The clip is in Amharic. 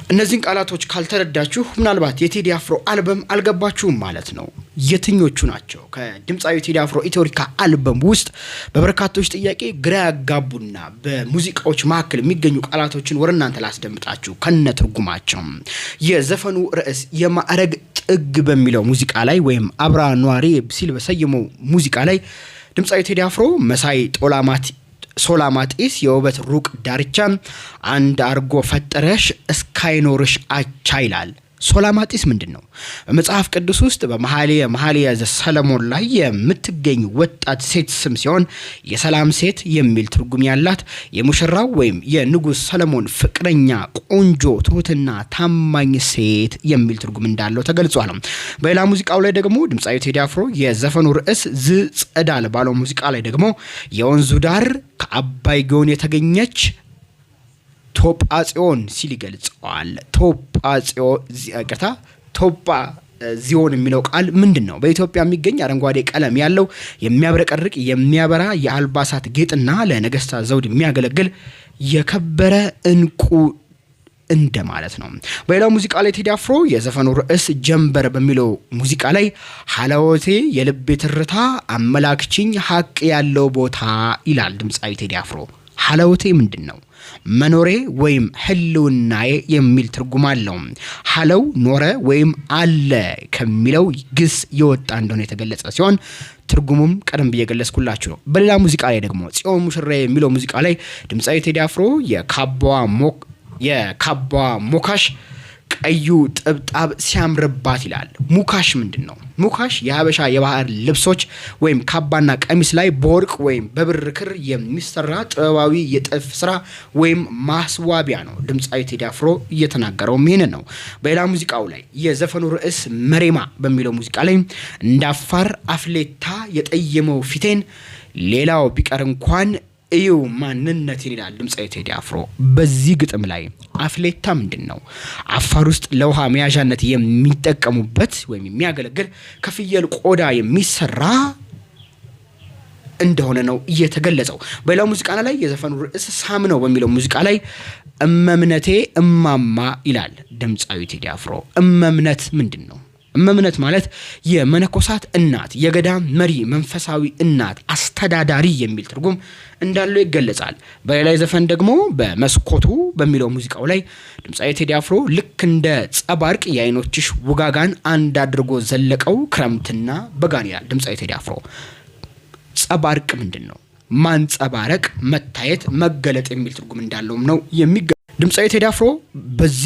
እነዚህን ቃላቶች ካልተረዳችሁ ምናልባት የቴዲ አፍሮ አልበም አልገባችሁም ማለት ነው። የትኞቹ ናቸው ከድምጻዊ ቴዲ አፍሮ ኢትዮሪካ አልበም ውስጥ በበርካቶች ጥያቄ ግራ ያጋቡና በሙዚቃዎች መካከል የሚገኙ ቃላቶችን ወረናንተ ላስደምጣችሁ ከነትርጉማቸው። የዘፈኑ ርዕስ የማዕረግ ጥግ በሚለው ሙዚቃ ላይ ወይም አብራ ኗሪ ሲል በሰየመው ሙዚቃ ላይ ድምጻዊ ቴዲ አፍሮ መሳይ ሶላማጢስ የውበት ሩቅ ዳርቻ አንድ አርጎ ፈጠረሽ እስካይኖርሽ አቻ ይላል። ሶላማጢስ ምንድነው? በመጽሐፍ ቅዱስ ውስጥ በመኃልየ ዘሰሎሞን ላይ የምትገኝ ወጣት ሴት ስም ሲሆን የሰላም ሴት የሚል ትርጉም ያላት የሙሽራው ወይም የንጉስ ሰሎሞን ፍቅረኛ ቆንጆ ትሁትና ታማኝ ሴት የሚል ትርጉም እንዳለው ተገልጿል። በሌላ ሙዚቃው ላይ ደግሞ ድምጻዊ ቴዲ አፍሮ የዘፈኑ ርዕስ ዝጸዳል ባለው ሙዚቃ ላይ ደግሞ የወንዙ ዳር ከአባይ ጎን የተገኘች ቶጳጽዮን ሲል ይገልጸዋል። ቶጳጽዮን የሚለው ቃል ምንድነው? በኢትዮጵያ የሚገኝ አረንጓዴ ቀለም ያለው የሚያብረቀርቅ የሚያበራ የአልባሳት ጌጥና ለነገስታት ዘውድ የሚያገለግል የከበረ እንቁ እንደማለት ነው። በሌላው ሙዚቃ ላይ ቴዲ አፍሮ የዘፈኑ ርዕስ ጀንበር በሚለው ሙዚቃ ላይ ሐላወቴ የልቤ ትርታ አመላክችኝ ሀቅ ያለው ቦታ ይላል ድምጻዊ ቴዲ አፍሮ። ሐላወቴ ምንድነው? መኖሬ ወይም ህልውናዬ የሚል ትርጉም አለው። ሐለው ኖረ ወይም አለ ከሚለው ግስ የወጣ እንደሆነ የተገለጸ ሲሆን ትርጉሙም ቀደም በየገለጽኩላችሁ ነው። በሌላ ሙዚቃ ላይ ደግሞ ጽዮን ሙሽራዬ የሚለው ሙዚቃ ላይ ድምጻዊ ቴዲ አፍሮ የካባዋ ሞካሽ ቀዩ ጥብጣብ ሲያምርባት ይላል። ሙካሽ ምንድነው? ሙካሽ የሀበሻ የባህር ልብሶች ወይም ካባና ቀሚስ ላይ በወርቅ ወይም በብር ክር የሚሰራ ጥበባዊ የጥልፍ ስራ ወይም ማስዋቢያ ነው። ድምጻዊ ቴዲ አፍሮ እየተናገረው ይሄንን ነው። በሌላ ሙዚቃው ላይ የዘፈኑ ርዕስ መሬማ በሚለው ሙዚቃ ላይ እንዳፋር አፍሌታ የጠየመው ፊቴን ሌላው ቢቀር እንኳን እዩ ማንነቴን ይላል ድምጻዊ ቴዲ አፍሮ። በዚህ ግጥም ላይ አፍሌታ ምንድነው? አፋር ውስጥ ለውሃ መያዣነት የሚጠቀሙበት ወይም የሚያገለግል ከፍየል ቆዳ የሚሰራ እንደሆነ ነው እየተገለጸው። በሌላው ሙዚቃ ላይ የዘፈኑ ርዕስ ሳም ነው በሚለው ሙዚቃ ላይ እመምነቴ እማማ ይላል ድምጻዊ ቴዲ አፍሮ። እመምነት ምንድነው? እመምነት ማለት የመነኮሳት እናት፣ የገዳም መሪ፣ መንፈሳዊ እናት፣ አስተዳዳሪ የሚል ትርጉም እንዳለው ይገለጻል። በሌላ ዘፈን ደግሞ በመስኮቱ በሚለው ሙዚቃው ላይ ድምጻዊ ቴዲ አፍሮ ልክ እንደ ጸባርቅ የአይኖችሽ ውጋጋን አንድ አድርጎ ዘለቀው ክረምትና በጋን ይላል ድምጻዊ ቴዲ አፍሮ። ጸባርቅ ምንድነው? ማንጸባረቅ፣ መታየት፣ መገለጥ የሚል ትርጉም እንዳለውም ነው ድምጻዊ ቴዲ አፍሮ በዚህ